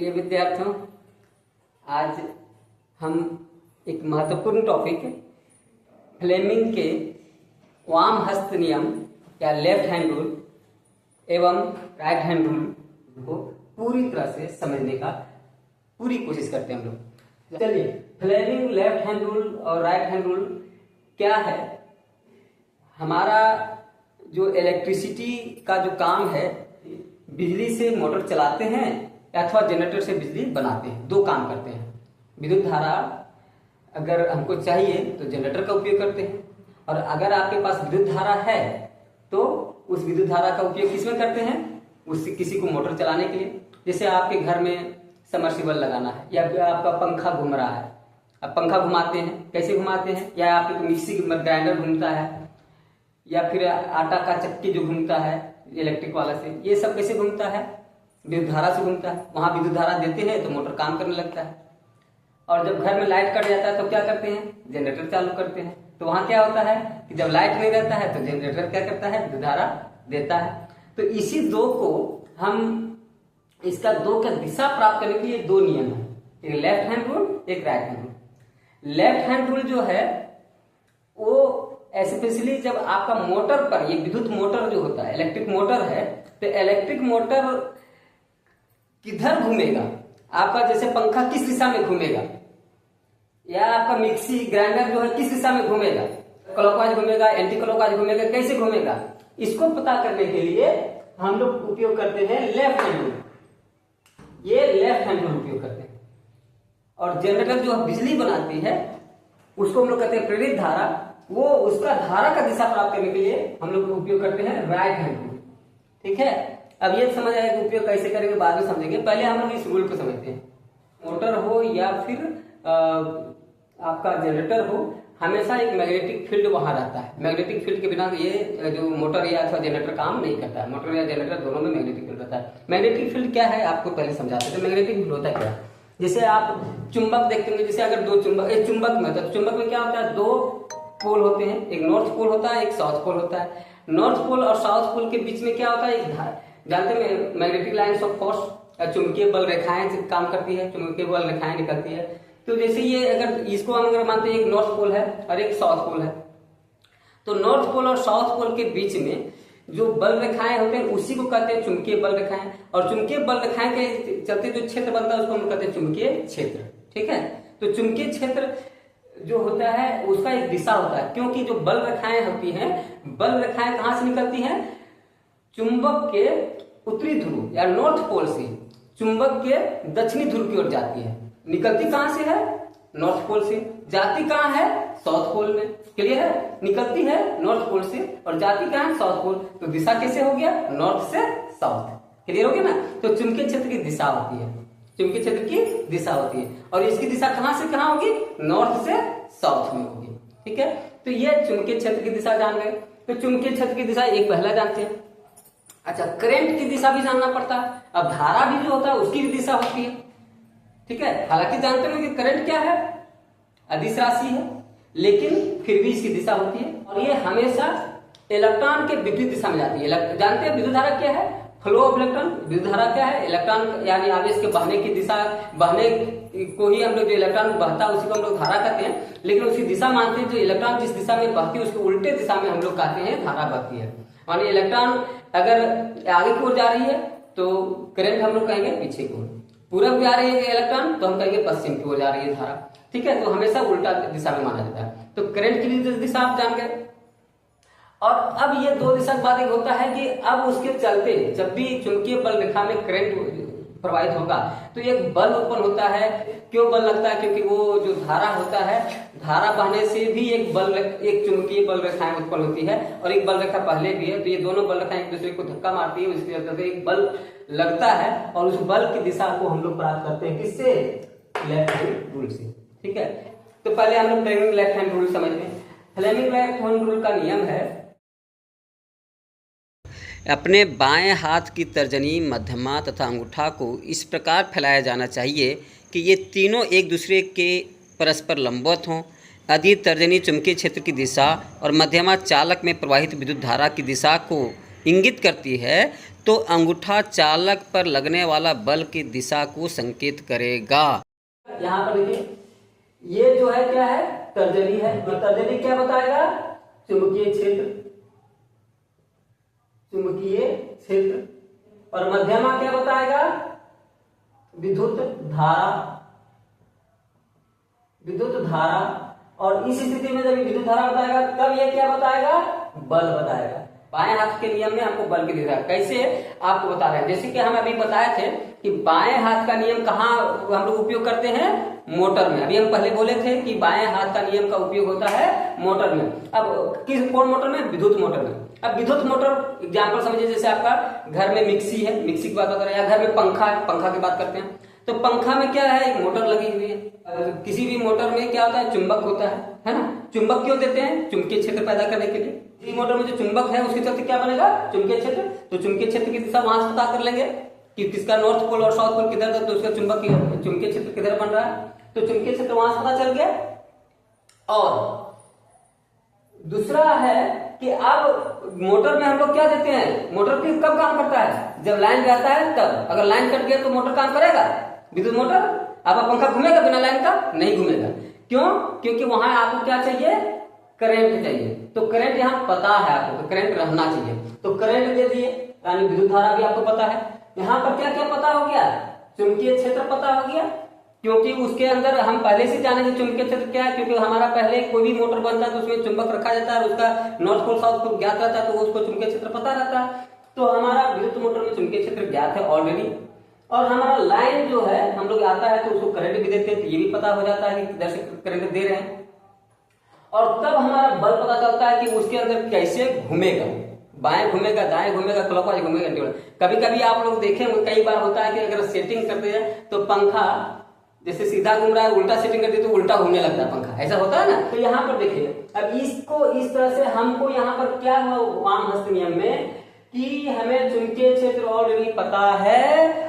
प्रिय विद्यार्थियों, आज हम एक महत्वपूर्ण टॉपिक फ्लेमिंग के वाम हस्त नियम या लेफ्ट हैंड रूल एवं राइट हैंड रूल को पूरी तरह से समझने का पूरी कोशिश करते हैं हम लोग। चलिए, फ्लेमिंग लेफ्ट हैंड रूल और राइट हैंड रूल क्या है। हमारा जो इलेक्ट्रिसिटी का जो काम है, बिजली से मोटर चलाते हैं अथवा जनरेटर से बिजली बनाते हैं, दो काम करते हैं। विद्युत धारा अगर हमको चाहिए तो जनरेटर का उपयोग करते हैं, और अगर आपके पास विद्युत धारा है तो उस विद्युत धारा का उपयोग किसमें करते हैं, उससे किसी को मोटर चलाने के लिए। जैसे आपके घर में समर्सिबल लगाना है या आपका पंखा घूम रहा है, अब पंखा घुमाते हैं, कैसे घुमाते हैं, या आपकी मिक्सी ग्राइंडर घूमता है या फिर आटा का चक्की जो घूमता है इलेक्ट्रिक वाला से, ये सब कैसे घूमता है, विद्युत धारा से घूमता है। वहां विद्युत धारा देते हैं तो मोटर काम करने लगता है। और जब घर में लाइट कट जाता है तो क्या करते हैं, जनरेटर चालू करते हैं। तो वहां क्या होता है कि जब लाइट नहीं रहता है तो जनरेटर क्या करता है, विद्युत धारा देता है। तो इसी दो को हम इसका दो का दिशा प्राप्त करने के लिए दो नियम है, एक लेफ्ट हैंड रूल, एक right hand rule. Left hand rule जो है वो स्पेशली जब आपका मोटर पर, ये विद्युत मोटर जो होता है, इलेक्ट्रिक मोटर है, तो इलेक्ट्रिक मोटर किधर घूमेगा, आपका जैसे पंखा किस दिशा में घूमेगा, या आपका मिक्सी ग्राइंडर जो है किस दिशा में घूमेगा, क्लॉकवाइज घूमेगा, एंटी क्लॉकवाइज घूमेगा, कैसे घूमेगा, इसको पता करने के लिए हम लोग उपयोग करते हैं लेफ्ट हैंड रूल। ये लेफ्ट हैंड रूल उपयोग करते हैं। और जनरेटर जो बिजली बनाती है उसको हम लोग कहते हैं प्रेरित धारा, वो उसका धारा का दिशा प्राप्त करने के लिए हम लोग उपयोग करते हैं राइट हैंड रूल। ठीक है, अब ये समझ आया कि उपयोग कैसे करेंगे, बाद में समझेंगे। पहले हम लोग इस रूल को समझते हैं। मोटर हो या फिर आपका जनरेटर हो, हमेशा एक मैग्नेटिक फील्ड वहां रहता है। मैग्नेटिक फील्ड के बिना ये जो मोटर या अथवा जनरेटर काम नहीं करता है। मोटर या जनरेटर दोनों में मैग्नेटिक फील्ड रहता है। मैग्नेटिक फील्ड क्या है आपको पहले समझाते हैं। मैग्नेटिक फील्ड होता है क्या, जैसे आप चुंबक देखते हैं, जैसे अगर दो चुंबक, एक चुंबक में, तो चुंबक में क्या होता है, दो पोल होते हैं, एक नॉर्थ पोल होता है, एक साउथ पोल होता है। नॉर्थ पोल और साउथ पोल के बीच में क्या होता है, एक धारा, जानते हैं मैग्नेटिक लाइन्स ऑफ फोर्स, चुंबकीय बल रेखाएं काम करती है, चुंबकीय बल रेखाएं निकलती है। तो जैसे ये अगर इसको हम अगर मानते हैं एक नॉर्थ पोल है और एक साउथ पोल है, तो नॉर्थ पोल और साउथ पोल के बीच में जो बल रेखाएं होते हैं उसी को कहते हैं चुंबकीय बल रेखाएं। और चुंबकीय बल रेखाएं के चलते जो क्षेत्र बनता है उसको हम कहते हैं चुंबकीय क्षेत्र। ठीक है, तो चुंबकीय क्षेत्र जो होता है उसका एक दिशा होता है, क्योंकि जो बल रेखाएं होती हैं, बल रेखाएं कहां से निकलती हैं, चुंबक के उत्तरी ध्रुव या नॉर्थ पोल से चुंबक के दक्षिणी ध्रुव की ओर जाती है। निकलती कहां से है, नॉर्थ पोल से, जाती कहां है, साउथ पोल में। क्लियर है, निकलती है नॉर्थ पोल से और जाती कहां है, साउथ पोल। तो दिशा कैसे हो गया, नॉर्थ से साउथ। क्लियर हो गया ना। तो चुंबकीय क्षेत्र की दिशा होती है, चुंबकीय क्षेत्र की दिशा होती है, और इसकी दिशा कहां से कहां होगी, नॉर्थ से साउथ में होगी। ठीक है, तो ये चुंबकीय क्षेत्र की दिशा जान गए। तो चुंबकीय क्षेत्र की दिशा एक पहला जानते हैं। अच्छा, करंट की दिशा भी जानना पड़ता है। अब धारा भी जो होता है उसकी भी दिशा होती है। ठीक है, हालांकि जानते हो कि करंट क्या है, अदिश राशि है, लेकिन फिर भी इसकी दिशा होती है, और ये हमेशा इलेक्ट्रॉन के विपरीत दिशा में जाती है। जानते हैं विद्युत धारा क्या है, फ्लो ऑफ इलेक्ट्रॉन। विद्युत धारा क्या है, इलेक्ट्रॉन यानी आवेश के बहने की दिशा, बहने को ही हम लोग, जो इलेक्ट्रॉन बहता है उसी को हम लोग धारा कहते हैं, लेकिन उसकी दिशा मानते हैं। जो इलेक्ट्रॉन जिस दिशा में बहती है उसके उल्टे दिशा में हम लोग कहते हैं धारा बहती है। मानिए इलेक्ट्रॉन अगर आगे की ओर जा रही है तो करंट हम लोग कहेंगे पीछे की ओर, पूरब जा रही है इलेक्ट्रॉन तो हम कहेंगे पश्चिम की ओर जा रही है धारा। ठीक है, तो हमेशा उल्टा दिशा में माना जाता है। तो करंट की दिशा आप जान गए। और अब ये दो दिशा के बाद एक होता है कि अब उसके चलते जब भी चुंबकीय बल रेखा में करंट प्रवाहित होगा तो एक बल उत्पन्न होता है। क्यों बल लगता है, क्योंकि वो जो धारा होता है, धारा बहने से भी एक बल, एक चुंबकीय बल रेखाएं उत्पन्न होती है, और एक बल रेखा पहले भी है। तो ये दोनों बल रेखाएं एक दूसरे को धक्का मारती है, उसकी वजह से एक बल लगता है, और उस बल की दिशा को हम लोग प्राप्त करते हैं किससे, लेफ्ट हैंड रूल से। ठीक है, तो पहले हम लोग फ्लेमिंग लेफ्ट हैंड रूल समझते हैं। फ्लेमिंग लेफ्ट हैंड रूल का नियम है, अपने बाएं हाथ की तर्जनी, मध्यमा तथा अंगूठा को इस प्रकार फैलाया जाना चाहिए कि ये तीनों एक दूसरे के परस्पर लंबवत हों। यदि तर्जनी चुंबकीय क्षेत्र की दिशा और मध्यमा चालक में प्रवाहित विद्युत धारा की दिशा को इंगित करती है तो अंगूठा चालक पर लगने वाला बल की दिशा को संकेत करेगा। यहाँ पर देखिए, ये जो है क्या है, तर्जनी है। तो तर्जनी क्या बताएगा? चुंबकीय क्षेत्र, चुंबकीय क्षेत्र। और मध्यमा क्या बताएगा? विद्युत धारा, विद्युत धारा। और इस स्थिति में जब विद्युत धारा बताएगा तब ये क्या बताएगा? बल बताएगा। बाएं हाथ के नियम में हमको बल की दिशा कैसे आपको बता रहे हैं। जैसे कि हम अभी बताए थे कि बाएं हाथ का नियम कहाँ हम लोग उपयोग करते हैं? मोटर में। अभी हम पहले बोले थे कि बाएं हाथ का नियम का उपयोग होता है मोटर में। अब कौन मोटर में? विद्युत मोटर में। अब विद्युत मोटर एग्जाम्पल समझिए, जैसे आपका घर में मिक्सी है, मिक्सी की बात कर रहे हैं, या घर में पंखा है, पंखा की बात करते हैं। तो पंखा में क्या है? एक मोटर लगी हुई है। किसी भी मोटर में क्या होता है? चुंबक होता है ना। चुंबक क्यों देते हैं? चुंबकीय क्षेत्र पैदा करने के लिए। इस मोटर में जो चुंबक है उसके चलते क्या बनेगा? चुंबकीय क्षेत्र। तो चुंबकीय क्षेत्र की दिशा वहां से पता कर लेंगे कि किसका नॉर्थ पोल और साउथ पोल किधर है, तो उसका चुंबकीय क्षेत्र किधर बन रहा है, तो चुंबकीय क्षेत्र वहां से पता चल गया। और दूसरा है कि अब मोटर में हम लोग क्या देते हैं? मोटर की कब काम करता है? जब लाइन जाता है तब। अगर लाइन कट गया तो मोटर काम करेगा? विद्युत मोटर। अब पंखा घूमेगा बिना लाइन का? नहीं घूमेगा। क्यों? क्योंकि वहां आपको क्या चाहिए? करंट चाहिए। तो करंट यहाँ पता है आपको, तो करंट रहना चाहिए, तो करंट दे दिए, यानी विद्युत धारा भी आपको पता है। यहाँ पर क्या क्या पता हो गया? चुंबकीय क्षेत्र पता हो गया, क्योंकि उसके अंदर हम पहले से जानेंगे चुंबकीय क्षेत्र क्या है। क्योंकि हमारा पहले कोई भी मोटर बनता है तो उसमें चुंबक रखा जाता है, उसका नॉर्थ पोल साउथ पोल ज्ञात रहता है, तो उसको चुंबकीय क्षेत्र पता रहता है। तो हमारा विद्युत मोटर में चुंबकीय क्षेत्र ज्ञात है ऑलरेडी। और हमारा लाइन जो है हम लोग आता है तो उसको करंट भी देते हैं, तो ये भी पता हो जाता है कि किधर से करंट दे रहे हैं। और तब हमारा बल पता चलता है कि उसके अंदर कैसे घूमेगा, बाएं घूमेगा, दाएं घूमेगा, क्लॉकवाइज घूमेगा, एंटी। कभी कभी आप लोग देखें, कई बार होता है कि अगर सेटिंग करते हैं तो पंखा जैसे सीधा घूम रहा है, उल्टा सेटिंग कर दी तो उल्टा घूमने लगता है पंखा, ऐसा होता है ना। तो यहाँ पर देखिए, अब इसको इस तरह से हमको यहाँ पर क्या हुआ वाम हस्त नियम में कि हमें चुंबकीय क्षेत्र ऑलरेडी पता है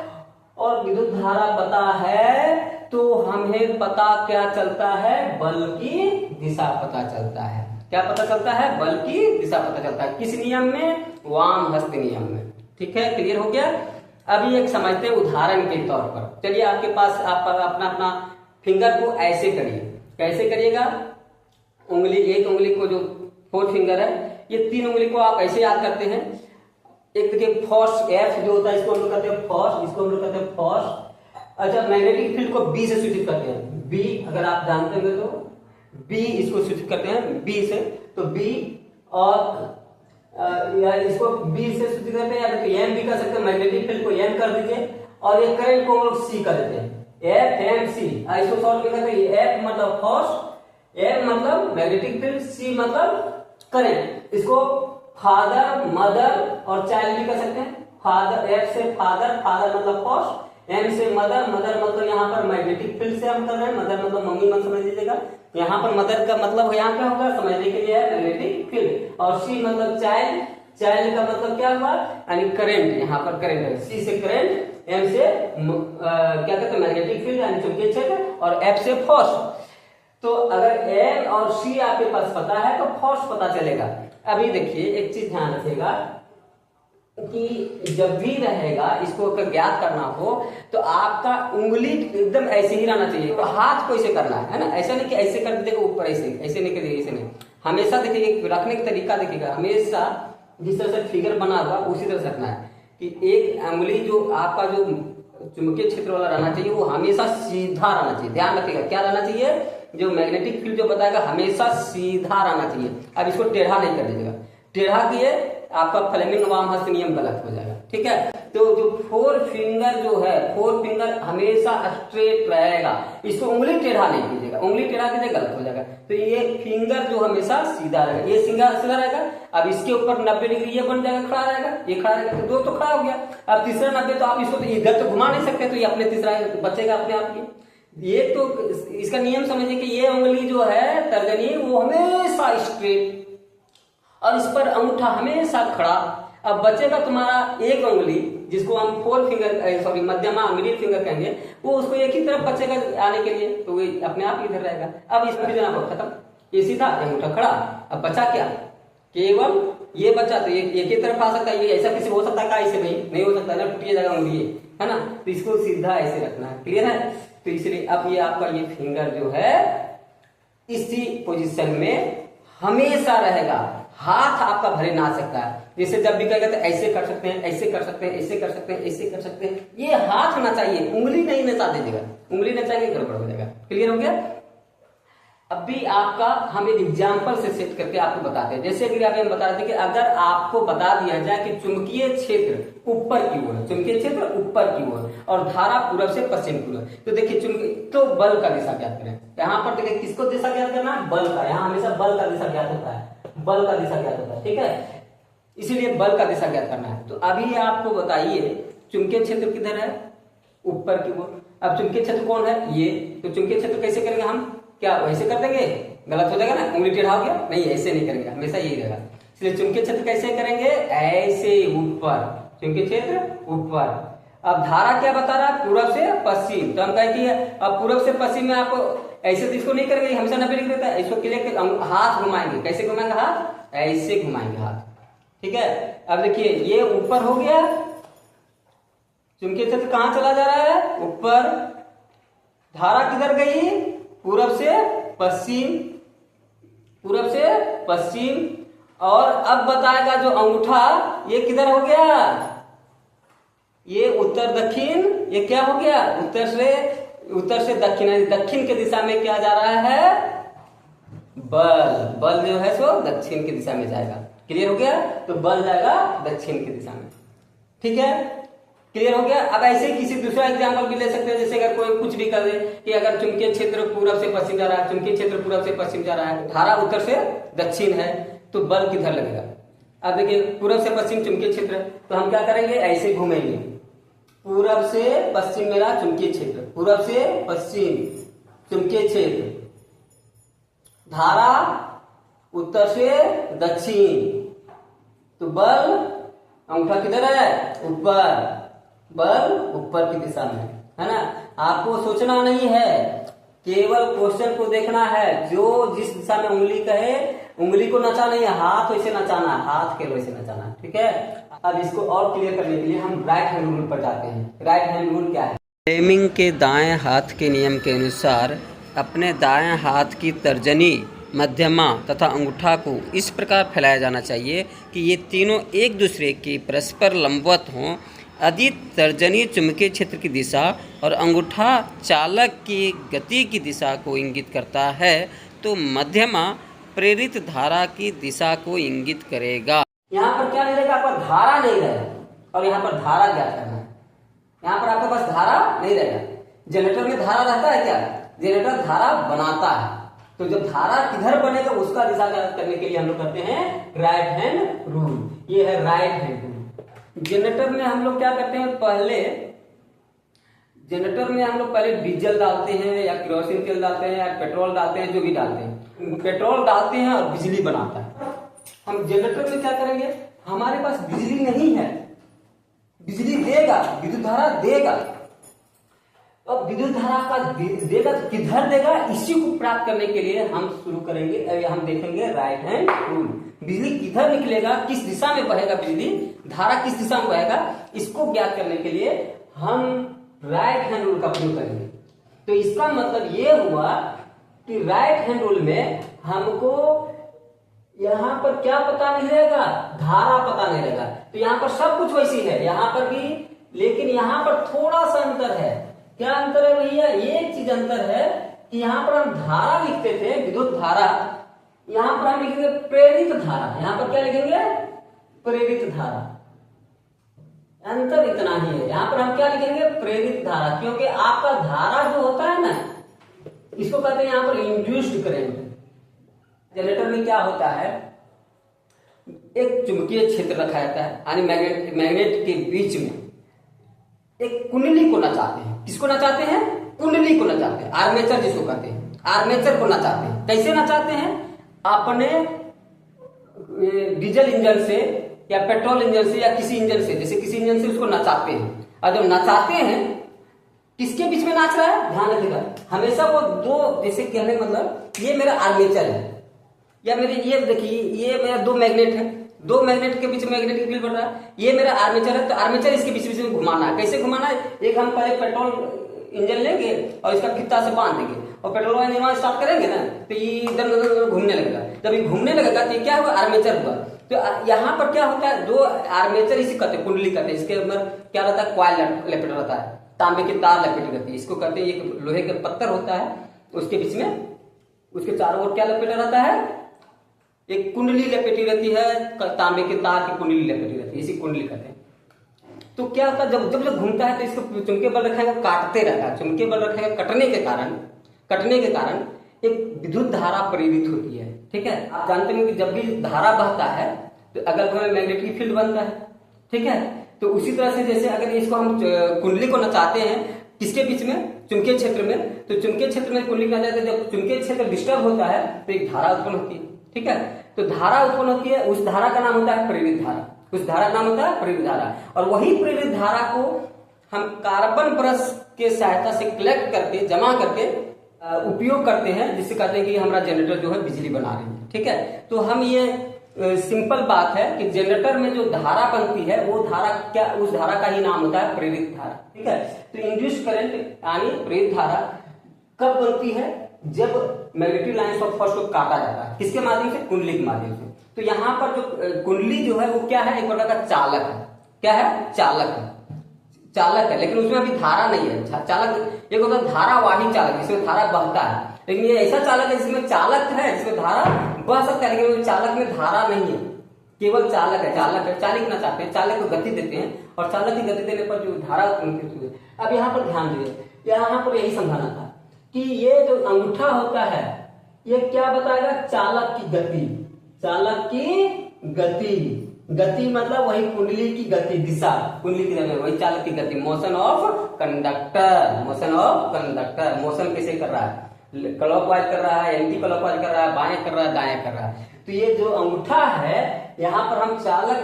और विद्युत धारा पता है, तो हमें पता क्या चलता है? बल की दिशा पता चलता है। क्या पता चलता है? बल की दिशा पता चलता है। किस नियम में? वाम हस्त नियम में। ठीक है, क्लियर हो गया। अभी एक समझते हैं उदाहरण के तौर पर। चलिए, आपके पास आप अपना अपना फिंगर को ऐसे करिए। कैसे करिएगा? उंगली, एक उंगली को जो 4 फिंगर है, ये 3 उंगली को आप ऐसे याद करते हैं। एक देखिए फर्स्ट एफ जो होता है, इसको हम लोग कहते हैं फर्स्ट, इसको हम लोग कहते हैं फर्स्ट। अच्छा, मैग्नेटिक फील्ड को बी से सूचित करते हैं। बी अगर आप जानते होंगे तो बी इसको सूचित करते हैं बी से, तो बी। और इसको बी से सूचित करते हैं, या तो एम भी कर सकते हैं। मैग्नेटिक फील्ड को एम कर दीजिए और ये करंट को हम लोग सी कर देते हैं, एफ एम सी। इसको शॉर्ट में कहते हैं एफ मतलब फर्स्ट, एम मतलब मैग्नेटिक फील्ड, सी मतलब करंट। इसको फादर, मदर और चाइल्ड भी कर सकते हैं। फादर, एफ से फादर, फादर मतलब फर्स्ट, एम से मदर, मदर मतलब यहाँ पर मैग्नेटिक फील्ड से हम कर रहे हैं, मदर मतलब मम्मी मन समझ लीजिएगा। यहाँ पर मदर का मतलब यहाँ क्या होगा समझने के लिए है मैग्नेटिक फील्ड। और सी मतलब चाइल्ड, चाइल्ड का मतलब क्या हुआ? यानी करंट, यहाँ पर करंट है। सी से करंट, एम से क्या कहते हैं मैग्नेटिक फील्ड यानी चुंबकीय क्षेत्र, और एफ से फोर्स। तो अगर एम और सी आपके पास पता है तो फोर्स पता चलेगा। अभी देखिए एक चीज ध्यान रखिएगा कि जब भी रहेगा इसको अगर ज्ञात करना हो तो आपका उंगली एकदम ऐसे ही रहना चाहिए। तो हाथ को ऐसे करना है ना, ऐसा नहीं कि ऐसे कर दीजिएगा ऊपर, ऐसे नहीं करिए, ऐसे नहीं। हमेशा देखिए रखने का तरीका देखिएगा, हमेशा जिस तरह से फिगर बना हुआ उसी तरह से रखना है कि एक उंगली जो आपका जो चुंबकीय क्षेत्र वाला रहना चाहिए वो हमेशा सीधा रहना चाहिए। ध्यान रखिएगा क्या रहना चाहिए? जो मैग्नेटिक फील्ड जो बताएगा हमेशा सीधा रहना चाहिए। अब इसको टेढ़ा नहीं कर दीजिएगा, टेढ़ा किए आपका फ्लेमिंग वाम हस्त नियम गलत हो जाएगा। ठीक है, तो जो 4 फिंगर जो है, 4 फिंगर हमेशा स्ट्रेट रहेगा, इसको उंगली टेढ़ा नहीं कीजिएगा, उंगली टेढ़ा कीजिए गलत हो जाएगा। तो ये फिंगर जो हमेशा सीधा रहेगा, ये सीधा रहेगा। अब इसके ऊपर 90 डिग्री ये बन जाएगा, खड़ा रहेगा, ये खड़ा रहेगा, तो 2 तो खड़ा हो गया। अब तीसरा 90 तो आप इसको तो इधर तो घुमा नहीं सकते, तो ये अपने तीसरा बचेगा अपने आप ही। ये तो इसका नियम समझिए कि ये उंगली जो है तर्जनी वो हमेशा स्ट्रेट और इस पर अंगूठा हमेशा खड़ा। अब बचेगा तुम्हारा एक उंगली जिसको हम 4 फिंगर सॉरी मध्यमा मिडिल फिंगर कहेंगे, वो उसको एक ही तरफ बचेगा आने के लिए, तो वो अपने आप इधर रहेगा। अब इस पर खत्म, ये सीधा अंगूठा खड़ा। अब बचा क्या? केवल ये बच्चा तो एक ही तरफ आ सकता है, ये ऐसा किसी हो सकता है का, ऐसे नहीं हो सकता ना, टूटिए जाएगा उंगली है ना। तो इसको सीधा ऐसे रखना है, क्लियर है। तो इसलिए अब ये आपका ये फिंगर जो है इसी पोजीशन में हमेशा रहेगा। हाथ आपका भले ना सकता है, जैसे जब भी कहेगा तो ऐसे कर सकते हैं, ऐसे कर सकते हैं, ऐसे कर सकते हैं, ऐसे कर सकते हैं, ये हाथ होना चाहिए, उंगली नहीं नचा दीजिएगा, उंगली नचाएंगे गड़बड़ हो जाएगा। क्लियर हो गया। अब भी आपका हम एक एग्जाम्पल से सेट करके आपको बताते हैं। जैसे कि अभी हम बता रहे थे कि अगर आपको बता दिया जाए कि चुंबकीय क्षेत्र ऊपर की ओर है, चुंबकीय क्षेत्र ऊपर की ओर और धारा पूरब से पश्चिम की ओर, तो देखिए चुंबकीय तो बल का दिशा ज्ञात करें। यहाँ पर देखिए किसको दिशा ज्ञात करना है, बल का। यहाँ हमेशा बल का दिशा ज्ञात होता है, बल का दिशा ज्ञात होता है, ठीक है। इसीलिए बल का दिशा ज्ञात करना है। तो अभी आपको बताइए चुंबकीय क्षेत्र किधर है, ऊपर की ओर। अब चुंबकीय क्षेत्र कौन है, ये। तो चुंबकीय क्षेत्र कैसे करेंगे हम, क्या वैसे कर देंगे, गलत हो जाएगा ना, उंगली टेढ़ा हो गया, नहीं ऐसे नहीं करेंगे, हमेशा यही रहेगा। इसलिए चुंबकीय क्षेत्र कैसे करेंगे, ऐसे ऊपर, चुंबकीय क्षेत्र ऊपर। अब धारा क्या बता रहा है, पूरब से पश्चिम, तो हम कहेंगे अब पूरब से पश्चिम में आप ऐसे तो इसको नहीं करेंगे, हमेशा 90 डिग्री रहता है। इसको क्लियर हाथ घुमाएंगे, कैसे घुमाएंगे, हाथ ऐसे घुमाएंगे हाथ, ठीक है। अब देखिए ये ऊपर हो गया, चुंबकीय क्षेत्र कहां चला जा रहा है, ऊपर। धारा किधर गई, पूरब से पश्चिम, पूरब से पश्चिम। और अब बताएगा जो अंगूठा ये किधर हो गया, ये उत्तर दक्षिण, ये क्या हो गया, उत्तर से दक्षिण, दक्षिण की दिशा में क्या जा रहा है, बल। बल जो है सो दक्षिण की दिशा में जाएगा। क्लियर हो गया। तो बल जाएगा दक्षिण की दिशा में, ठीक है। क्लियर हो गया। अब ऐसे ही किसी दूसरा एग्जांपल भी ले सकते हैं। जैसे अगर कोई कुछ भी कर दे कि अगर चुंबकीय क्षेत्र पूरब से पश्चिम जा रहा है, चुंबकीय क्षेत्र पूरब से पश्चिम जा रहा है, धारा उत्तर से दक्षिण है, तो बल किधर लगेगा। अब देखिए पूरब से पश्चिम चुंबकीय क्षेत्र, तो हम क्या करेंगे, ऐसे घूमेंगे, पूरब से पश्चिम मेरा चुंबकीय क्षेत्र, पूरब से पश्चिम चुंबकीय क्षेत्र, धारा उत्तर से दक्षिण, तो बल अंगूठा किधर है, ऊपर, बल ऊपर की दिशा में, है ना। आपको सोचना नहीं है, केवल क्वेश्चन को देखना है। जो जिस दिशा में उंगली कहे, उंगली को नचा नहीं है, हाथ वैसे नचाना है, हाथ के वैसे नचाना है, ठीक है। अब इसको और क्लियर करने के लिए हम राइट हैंड रूल पर जाते हैं। राइट हैंड रूल क्या है, फ्लेमिंग के दाएं हाथ के नियम के अनुसार अपने दाएं हाथ की तर्जनी, मध्यमा तथा अंगूठा को इस प्रकार फैलाया जाना चाहिए कि ये तीनों एक दूसरे के परस्पर लंबवत हों। यदि तर्जनी चुंबकीय क्षेत्र की दिशा और अंगूठा चालक की गति की दिशा को इंगित करता है, तो मध्यमा प्रेरित धारा की दिशा को इंगित करेगा। यहाँ पर क्या नहीं रहेगा, आपका धारा नहीं रहेगा, और यहाँ पर धारा ज्ञात करना है। यहाँ पर आपके पास धारा नहीं रहेगा। जनरेटर में धारा रहता है क्या, जनरेटर धारा बनाता है। तो जब धारा किधर बनेगा उसका दिशा ज्ञात करने के लिए हम लोग करते हैं राइट हैंड रूल। ये है राइट हैंड रूल। जनरेटर में हम लोग क्या करते हैं, जनरेटर में हम लोग पहले डीजल डालते हैं या केरोसिन तेल डालते हैं या पेट्रोल डालते हैं, जो भी डालते हैं, पेट्रोल डालते हैं और बिजली बनाता है। हम जनरेटर में क्या करेंगे, हमारे पास बिजली नहीं है, बिजली देगा, विद्युत धारा देगा। अब विद्युत धारा का देगा तो किधर देगा, इसी को प्राप्त करने के लिए हम शुरू करेंगे, हम देखेंगे राइट हैंड रूल। बिजली किधर निकलेगा, किस दिशा में बहेगा बिजली, धारा किस दिशा में बहेगा, इसको ज्ञात करने के लिए हम राइट हैंड रूल का प्रयोग करेंगे। तो इसका मतलब ये हुआ कि राइट हैंड रूल में हमको यहां पर क्या पता नहीं रहेगा, धारा पता नहीं रहेगा। तो यहां पर सब कुछ वैसी है, यहां पर भी, लेकिन यहां पर थोड़ा सा अंतर है। क्या अंतर है भैया, एक चीज अंतर है कि यहां पर हम धारा लिखते थे, विद्युत धारा, यहां पर हम लिखेंगे प्रेरित धारा। यहां पर क्या लिखेंगे, प्रेरित धारा। अंतर इतना ही है, यहां पर हम क्या लिखेंगे, प्रेरित धारा, क्योंकि आपका धारा जो होता है ना, इसको कहते हैं यहां पर इंड्यूस्ड करंट। जनरेटर में क्या होता है, एक चुंबकीय क्षेत्र रखा जाता है, यानी मैग्नेट के बीच में एक कुंडली को नचाते हैं। किसको नचाते हैं, कुंडली को नचाते हैं, आर्मेचर जिसको कहते हैं, आर्मेचर को नचाते हैं। कैसे नचाते हैं, अपने डीजल इंजन से या पेट्रोल इंजन से या किसी इंजन से, जैसे किसी इंजन से उसको नचाते हैं। और जब नचाते हैं, किसके बीच में नाच रहा है, ध्यान रखिएगा, हमेशा वो दो, जैसे कहने मतलब ये मेरा आर्मेचर है, या मेरे ये देखिए ये मेरा दो मैग्नेट है, दो मैग्नेट के बीच में मैग्नेटिक फील्ड बन रहा है। ये मेरा आर्मेचर है, तो आर्मेचर इसके बीच बीच में घुमाना है। कैसे घुमाना है? एक हम पहले पेट्रोल इंजन लेंगे और इसका फीता से बांध देंगे और पेट्रोल वाला निर्माण स्टार्ट करेंगे ना, तो ये इधर उधर घूमने लगेगा। जब ये घूमने लगेगा तो ये क्या हुआ? आर्मेचर हुआ। तो यहाँ पर क्या होता है? दो आर्मेचर इसी कहते हैं, कुंडली कहते हैं। इसके अंदर क्या रहता है? कॉइल लपेटा रहता है, तांबे की तार लपेटी रहती है। इसको कहते हैं, एक लोहे का पत्थर होता है, उसके बीच में उसके चारों ओर क्या लपेटा रहता है? एक कुंडली लपेटी रहती है, तांबे के तार की कुंडली लपेटी रहती है, इसी कुंडली कहते हैं। तो क्या होता है? जब जब जब घूमता है तो इसको चुंबकीय बल रखेगा, काटते रहता है। चुंबकीय बल रखेगा, कटने के कारण एक विद्युत धारा प्रेरित होती है। ठीक है, आप जानते हैं कि जब भी धारा बहता है तो अगल बगल में मैग्नेटिक फील्ड बनता है। ठीक है, तो उसी तरह से जैसे अगर इसको हम कुंडली को नचाते हैं किसके बीच में? चुंबकीय क्षेत्र में। तो चुंबकीय क्षेत्र में कुंडली नचाते हैं, जब चुंबकीय क्षेत्र डिस्टर्ब होता है तो एक धारा उत्पन्न होती है। ठीक है, तो धारा उत्पन्न होती है, उस धारा का नाम होता है प्रेरित धारा। उस धारा का नाम होता है प्रेरित धारा। और वही प्रेरित धारा को हम कार्बन ब्रश के सहायता से कलेक्ट करके, जमा करके उपयोग करते हैं, जिससे कहते हैं कि हमारा जनरेटर जो है बिजली बना रही है। ठीक है, तो हम ये सिंपल बात है कि जनरेटर में जो धारा बनती है वो धारा क्या? उस धारा का ही नाम होता है प्रेरित धारा। ठीक है, तो इंड्यूस्ड करंट यानी प्रेरित धारा कब बनती है? जब मैग्नेटिक लाइंस ऑफ फर्स्ट को काटा जाता है। किसके माध्यम से? कुंडली के माध्यम से। तो यहाँ पर जो कुंडली जो है वो क्या है? एक प्रकार का चालक है। क्या है? चालक है, लेकिन उसमें अभी धारा नहीं है। चालक एक होता है धारावाही चालक, जिसमें धारा बहता है, लेकिन ये ऐसा चालक है जिसमें चालक है, जिसमें धारा बह सकता है, लेकिन चालक में धारा नहीं है, केवल चालक है। चालक ना चाहते हैं, चालक को गति देते हैं, और चालक की गति देने पर जो धारा उत्पन्न होती है। अब यहाँ पर ध्यान दीजिए, यहाँ पर यही समझाना था कि ये जो अंगूठा होता है ये क्या बताएगा? चालक की गति मतलब वही कुंडली की गति, दिशा, कुंडली की दिशा वही चालक की गति। मोशन ऑफ कंडक्टर, मोशन कैसे कर रहा है? क्लॉकवाइज कर रहा है, एंटी क्लॉकवाइज कर रहा है, बाएं कर रहा है, दाएं कर रहा है। तो ये जो अंगूठा है, यहाँ पर हम चालक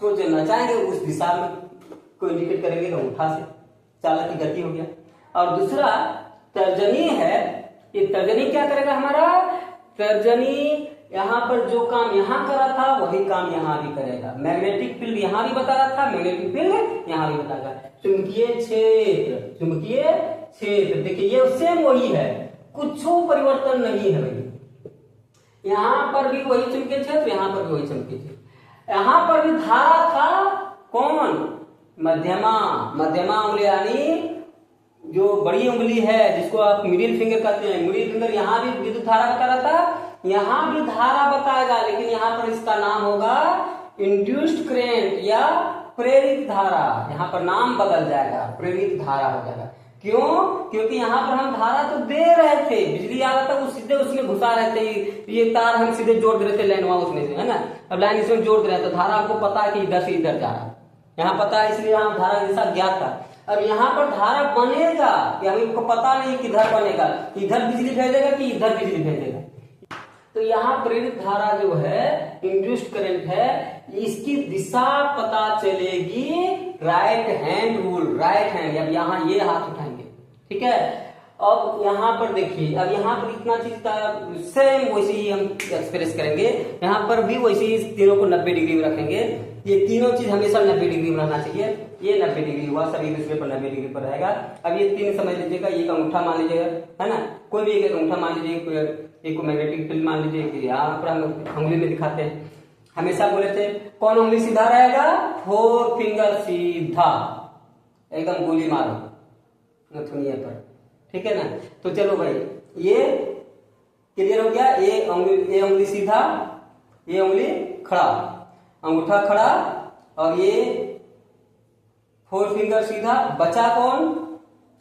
को जो नचाएंगे उस दिशा में को इंडिकेट करेंगे अंगूठा से, चालक की गति हो गया। और दूसरा तर्जनी है, ये तर्जनी क्या करेगा? हमारा तर्जनी यहाँ पर जो काम यहाँ करा था वही काम यहाँ भी करेगा। मैग्नेटिक फील्ड यहाँ भी बता रहा था, मैग्नेटिक फील्ड यहाँ भी बताएगा। चुंबकीय क्षेत्र देखिए ये सेम वही है, कुछ परिवर्तन नहीं है भाई। यहाँ पर भी वही चुंबकीय क्षेत्र, यहाँ पर भी वही चुंबकीय क्षेत्र। यहाँ पर भी धारा था, कौन? मध्यमा उंगली, यानी जो बड़ी उंगली है जिसको आप मिडिल फिंगर कहते हैं। मिडिल फिंगर यहाँ भी विद्युत धारा बता रहा था, यहाँ भी धारा बताएगा, लेकिन यहाँ पर इसका नाम होगा इंड्यूस्ड करेंट या प्रेरित धारा। यहाँ पर नाम बदल जाएगा, प्रेरित धारा हो जाएगा। क्यों? क्योंकि यहाँ पर हम धारा तो दे रहे थे, बिजली आ रहा था, वो सीधे उसमें घुसा रहे थे। ये तार हम सीधे जोड़ दे रहे थे लाइन वहां उसमें से, है ना। अब लाइन इसमें जोड़ दे रहे हैं तो धारा आपको पता है कि इधर से इधर जा रहा है, यहाँ पता है, इसलिए यहाँ धारा के साथ ज्ञात था। अब यहाँ पर धारा बनेगा कि हमको पता नहीं किधर बनेगा, इधर बिजली भेजेगा कि इधर बिजली भेजेगा। तो यहाँ प्रेरित धारा जो है, इंड्यूस्ड करंट है, इसकी दिशा पता चलेगी right hand rule, right hand. अब यहाँ ये हाथ उठाएंगे, ठीक है। अब यहाँ पर देखिए, अब यहाँ पर इतना चीज का सेम वैसे ही हम एक्सप्रेस करेंगे। यहाँ पर भी वैसे ही तीनों को 90 डिग्री में रखेंगे। ये तीनों चीज हमेशा 90 डिग्री में रहना चाहिए। ये 90 डिग्री हुआ, सभी दूसरे पर 90 डिग्री पर रहेगा। अब ये तीन समझ लीजिएगा, एक अंगूठा मान लीजिएगा, है ना, कोई भी एक अंगूठा मान लीजिए, एक मैग्नेटिक फील्ड मान लीजिए कि यहाँ पर हम उंगली में दिखाते हैं। हमेशा बोले थे कौन उंगली सीधा रहेगा? 4 फिंगर सीधा, एकदम गोली मारो नथुनिया पर, ठीक है ना। तो चलो भाई, ये क्लियर हो गया। ये उंगली सीधा, ये उंगली खड़ा, अंगूठा खड़ा, और ये 4 फिंगर सीधा। बचा कौन?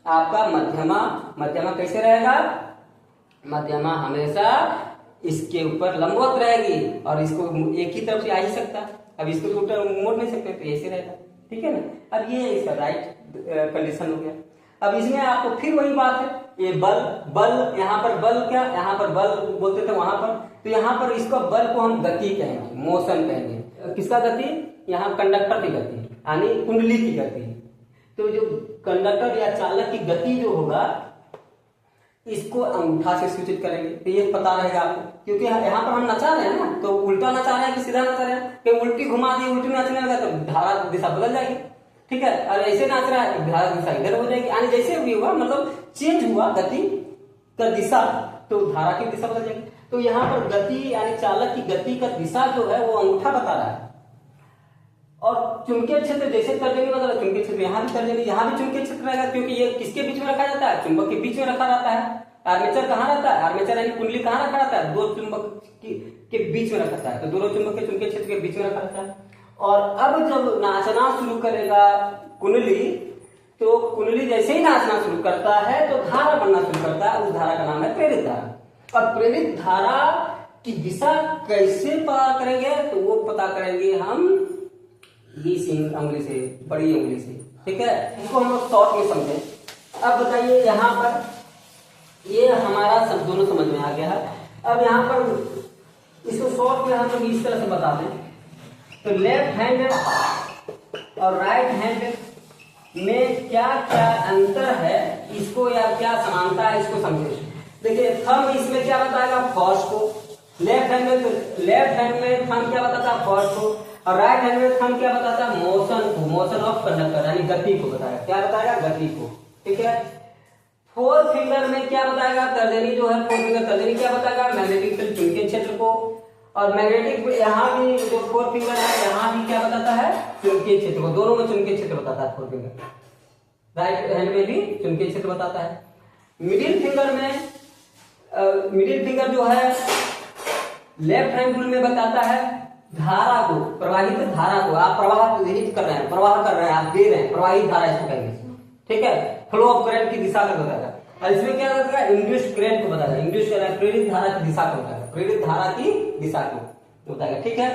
आपका मध्यमा। मध्यमा कैसे रहेगा? मध्यमा हमेशा इसके ऊपर लंबवत रहेगी, और इसको एक ही तरफ से आ ही सकता। अब इसको तो मोड़ नहीं सकते, तो ऐसे रहेगा, ठीक है ना। अब ये इसका राइट कंडीशन हो गया। अब इसमें आपको फिर वही बात है, ये बल यहाँ पर बल क्या, यहाँ पर बल बोलते थे वहां पर, तो यहाँ पर इसको बल को हम गति कहेंगे, मोशन कहेंगे। किसका गति? यहाँ कंडक्टर की गति, यानी कुंडली की गति। तो जो कंडक्टर या चालक की गति जो होगा, इसको अंगूठा से सूचित करेंगे, तो ये पता रहेगा आपको, क्योंकि यहाँ पर हम नचा रहे हैं ना, तो उल्टा नचा रहे हैं कि सीधा नचा रहे हैं, कि उल्टी घुमा दी, उल्टी नाचने लगा तो धारा दिशा बदल जाएगी, ठीक है। और ऐसे नाच रहा है धारा दिशा इधर हो जाएगी, यानी जैसे भी हुआ मतलब चेंज हुआ गति का दिशा, तो धारा की दिशा बदल जाएगी। तो यहाँ पर गति यानी चालक की गति का दिशा जो है वो अंगूठा बता रहा है। और चुंबकीय क्षेत्र जैसे तर्जनी मतलब चुंबकीय क्षेत्र यहाँ भी तर्जनी, यहाँ भी चुंबकीय क्षेत्र रहेगा, क्योंकि ये किसके बीच में रखा जाता है, चुंबक के बीच में रखा रहता है। आर्मेचर कहाँ रहता है, आर्मेचर यानी कुंडली कहाँ रखा रहता है, दो चुंबक के बीच में रखा रहता है, तो दोनों चुंबक के चुंबकीय क्षेत्र के बीच में रखा रहता है। और अब जब नाचना शुरू करेगा कुंडली, तो कुंडली जैसे ही नाचना शुरू करता है तो धारा बनना शुरू करता है, उस धारा का नाम है प्रेरित धारा। और प्रेरित धारा की दिशा कैसे पता करेंगे, तो वो पता करेंगे हम इस उंगली से, बड़ी उंगली से, ठीक है। इसको हम लोग शॉर्ट में समझें। अब बताइए यहाँ पर ये हमारा सब दोनों समझ में आ गया है। अब यहाँ पर इसको शॉर्ट में हम लोग इस तरह से बता दें, तो लेफ्ट हैंड और राइट हैंड में क्या क्या अंतर है, इसको या क्या समानता है, इसको समझे। देखिए थंब इसमें क्या बताएगा, फर्स्ट को, लेफ्ट हैंड में, तो लेफ्ट हैंड में थंब क्या बताता है, फर्स्ट को, और राइट हैंड में थंब क्या बताता है, मोशन को, मोशन ऑफ कंडक्टर यानी गति को बताएगा, क्या बताएगा, गति को, ठीक है। फोर फिंगर में क्या बताएगा, तर्जनी जो है, फोर फिंगर तर्जनी क्या बताएगा, मैग्नेटिक फील्ड चुंबकीय क्षेत्र को, और मैग्नेटिक यहाँ भी जो फोर फिंगर है यहाँ भी क्या बताता है, चुंबकीय क्षेत्र को, दोनों में चुंबकीय क्षेत्र बताता है फोर फिंगर, राइट हैंड में भी चुंबकीय क्षेत्र बताता है। मिडिल फिंगर में मिडिल फिंगर जो है लेफ्ट हैंड रूल में बताता है धारा को, प्रवाहित धारा को, आप प्रवाह कर रहे हैं, प्रवाह कर रहे हैं, आप दे रहे हैं, प्रवाहित धारा इसको कहेंगे, ठीक है। फ्लो ऑफ करंट की दिशा का बताएगा, और इसमें क्या बताएगा, इंड्यूस्ड करंट को बताएगा, इंड्यूस्ड प्रेरित धारा की दिशा को बताएगा, प्रेरित धारा की दिशा को बताएगा, ठीक है।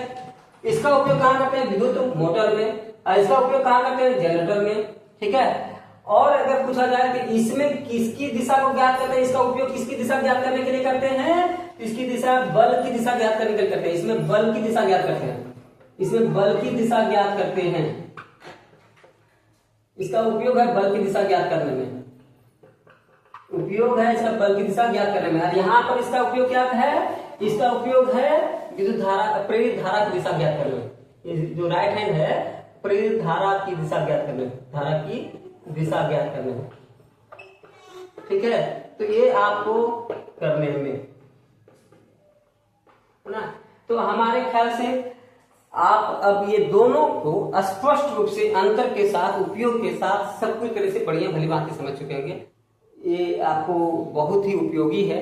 इसका उपयोग कहाँ करते हैं, विद्युत मोटर में, और इसका उपयोग कहाँ करते हैं, जनरेटर में, ठीक है। और अगर पूछा जाए कि इसमें किसकी दिशा को ज्ञात करते हैं, इसका उपयोग किसकी दिशा ज्ञात करने के लिए करते हैं, इसकी दिशा बल की दिशा ज्ञात करने के लिए करते हैं, इसमें बल की दिशा ज्ञात करते हैं, इसमें बल की दिशा ज्ञात करते हैं, इसका उपयोग है बल की दिशा ज्ञात करने में, उपयोग है इसका बल की दिशा ज्ञात करने में। और यहाँ पर इसका उपयोग क्या है, इसका उपयोग है विद्युत धारा, प्रेरित धारा की दिशा ज्ञात करने में, जो राइट हैंड है प्रेरित धारा की दिशा ज्ञात करने में, धारा की दिशा ज्ञात करने में, ठीक है। तो ये आपको करने में है ना। तो हमारे ख्याल से आप अब ये दोनों को स्पष्ट रूप से अंतर के साथ, उपयोग के साथ सब कुछ तरह से बढ़िया भली बात समझ चुके होंगे। ये आपको बहुत ही उपयोगी है,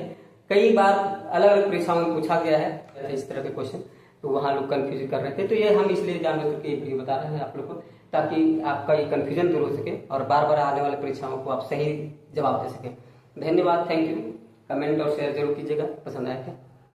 कई बार अलग अलग परीक्षाओं में पूछा गया है इस तरह के क्वेश्चन, तो वहां लोग कंफ्यूज कर रहे थे, तो ये हम इसलिए जान करके वीडियो बता रहे हैं आप लोग को, ताकि आपका ये कंफ्यूजन दूर हो सके और बार बार आने वाले परीक्षाओं को आप सही जवाब दे सके। धन्यवाद, थैंक यू। कमेंट और शेयर जरूर कीजिएगा, पसंद आए थे।